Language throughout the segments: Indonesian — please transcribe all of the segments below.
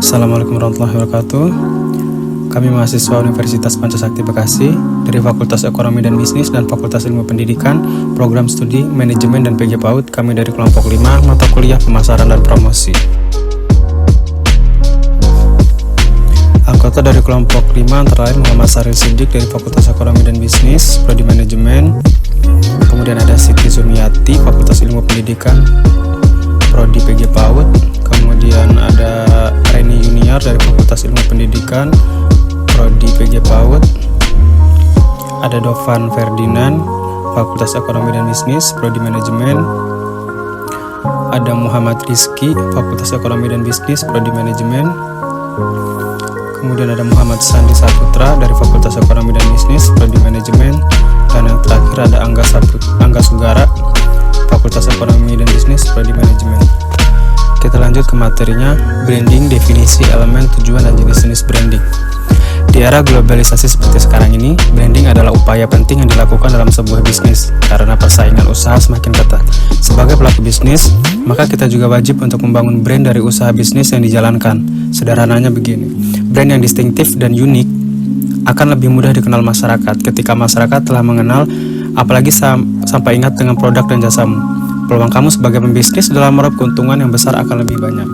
Assalamualaikum warahmatullahi wabarakatuh. Kami mahasiswa Universitas Pancasakti Bekasi dari Fakultas Ekonomi dan Bisnis dan Fakultas Ilmu Pendidikan, Program Studi Manajemen dan PG PAUD. Kami dari kelompok 5 mata kuliah Pemasaran dan Promosi. Anggota dari kelompok 5 antara lain Muhammad Saril Siddiq dari Fakultas Ekonomi dan Bisnis, Prodi Manajemen. Kemudian ada Siti Sumiati, Fakultas Ilmu Pendidikan, Prodi PG PAUD. Kemudian ada Reni Junior dari Fakultas Ilmu Pendidikan, Prodi PG PAUD. Ada Dovan Ferdinand, Fakultas Ekonomi dan Bisnis, Prodi Manajemen. Ada Muhammad Rizky, Fakultas Ekonomi dan Bisnis, Prodi Manajemen. Kemudian ada Muhammad Sandi Saputra dari Fakultas Ekonomi dan Bisnis, Prodi Manajemen. Dan yang terakhir ada Angga Sugara, Fakultas Ekonomi dan Bisnis, Prodi Manajemen. Kita lanjut ke materinya, branding, definisi, elemen, tujuan, dan jenis-jenis branding. Di era globalisasi seperti sekarang ini, branding adalah upaya penting yang dilakukan dalam sebuah bisnis karena persaingan usaha semakin ketat. Sebagai pelaku bisnis, maka kita juga wajib untuk membangun brand dari usaha bisnis yang dijalankan. Sederhananya begini, brand yang distinktif dan unik akan lebih mudah dikenal masyarakat ketika masyarakat telah mengenal, apalagi sampai ingat dengan produk dan jasamu. Peluang kamu sebagai pembisnis dalam meraup keuntungan yang besar akan lebih banyak.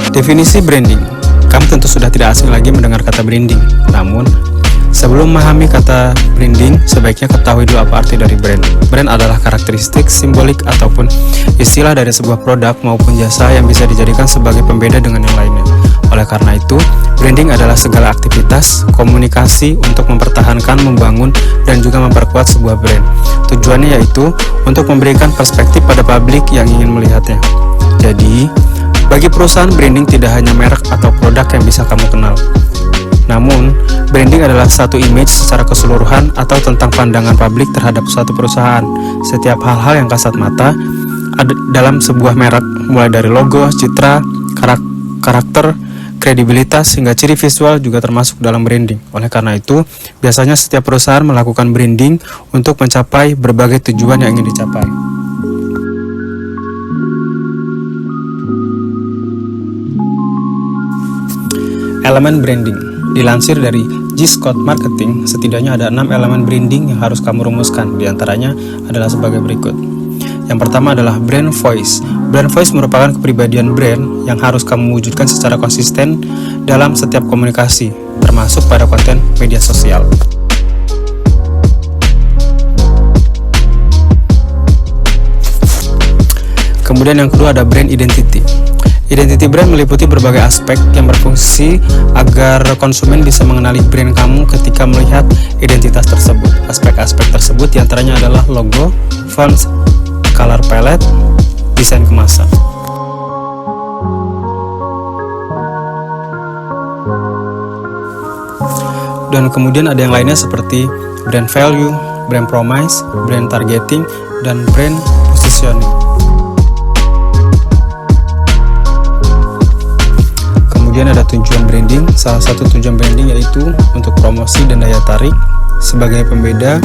Definisi branding. Kamu tentu sudah tidak asing lagi mendengar kata branding. Namun, sebelum memahami kata branding, sebaiknya ketahui dulu apa arti dari brand. Brand adalah karakteristik, simbolik, ataupun istilah dari sebuah produk maupun jasa yang bisa dijadikan sebagai pembeda dengan yang lainnya. Oleh karena itu, branding adalah segala aktivitas, komunikasi untuk mempertahankan, membangun, dan juga memperkuat sebuah brand. Tujuannya yaitu untuk memberikan perspektif pada publik yang ingin melihatnya. Jadi, bagi perusahaan, branding tidak hanya merek atau produk yang bisa kamu kenal. Namun, branding adalah satu image secara keseluruhan atau tentang pandangan publik terhadap suatu perusahaan. Setiap hal-hal yang kasat mata ada dalam sebuah merek, mulai dari logo, citra, karakter, kredibilitas, hingga ciri visual juga termasuk dalam branding. Oleh karena itu, biasanya setiap perusahaan melakukan branding untuk mencapai berbagai tujuan yang ingin dicapai. Elemen branding. Dilansir dari G. Scott Marketing, setidaknya ada 6 elemen branding yang harus kamu rumuskan. Di antaranya adalah sebagai berikut. Yang pertama adalah brand voice. Brand voice merupakan kepribadian brand yang harus kamu wujudkan secara konsisten dalam setiap komunikasi, termasuk pada konten media sosial. Kemudian yang kedua ada brand identity. Identity brand meliputi berbagai aspek yang berfungsi agar konsumen bisa mengenali brand kamu ketika melihat identitas tersebut. Aspek-aspek tersebut diantaranya adalah logo, font, color palette, desain kemasan. Dan kemudian ada yang lainnya seperti brand value, brand promise, brand targeting, dan brand positioning. Kemudian ada tujuan branding. Salah satu tujuan branding yaitu untuk promosi dan daya tarik sebagai pembeda,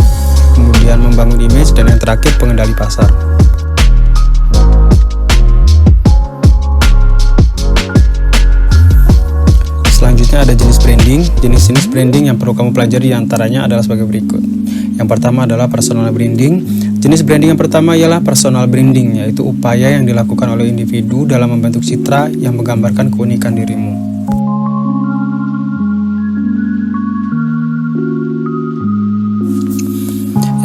kemudian membangun image, dan yang terakhir pengendali pasar. Selanjutnya ada jenis branding. Jenis-jenis branding yang perlu kamu pelajari antaranya adalah sebagai berikut. Yang pertama adalah personal branding. Jenis branding yang pertama ialah personal branding, yaitu upaya yang dilakukan oleh individu dalam membentuk citra yang menggambarkan keunikan dirimu.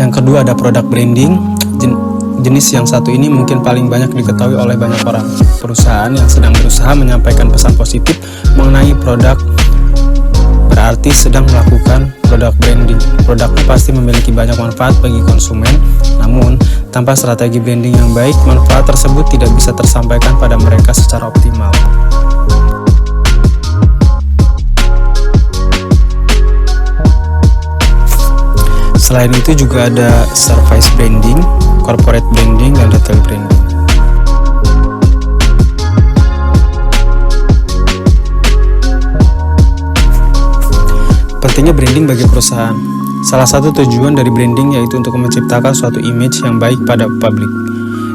Yang kedua ada product branding. Jenis yang satu ini mungkin paling banyak diketahui oleh banyak orang. Perusahaan yang sedang berusaha menyampaikan pesan positif mengenai produk berarti sedang melakukan product branding. Produknya pasti memiliki banyak manfaat bagi konsumen, namun tanpa strategi branding yang baik, manfaat tersebut tidak bisa tersampaikan pada mereka secara optimal. Selain itu juga ada service branding, corporate branding, dan retail branding. Pentingnya branding bagi perusahaan. Salah satu tujuan dari branding yaitu untuk menciptakan suatu image yang baik pada publik,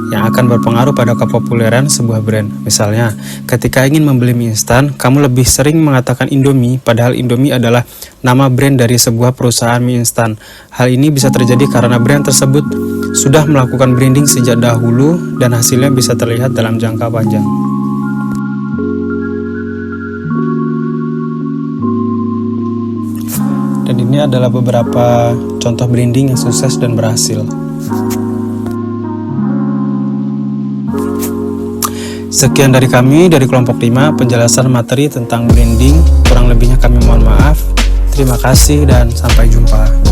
yang akan berpengaruh pada kepopuleran sebuah brand. Misalnya, ketika ingin membeli mie instan, kamu lebih sering mengatakan Indomie, padahal Indomie adalah nama brand dari sebuah perusahaan mie instan. Hal ini bisa terjadi karena brand tersebut sudah melakukan branding sejak dahulu dan hasilnya bisa terlihat dalam jangka panjang. Dan ini adalah beberapa contoh branding yang sukses dan berhasil. Sekian dari kami, dari kelompok 5, penjelasan materi tentang branding. Kurang lebihnya kami mohon maaf. Terima kasih dan sampai jumpa.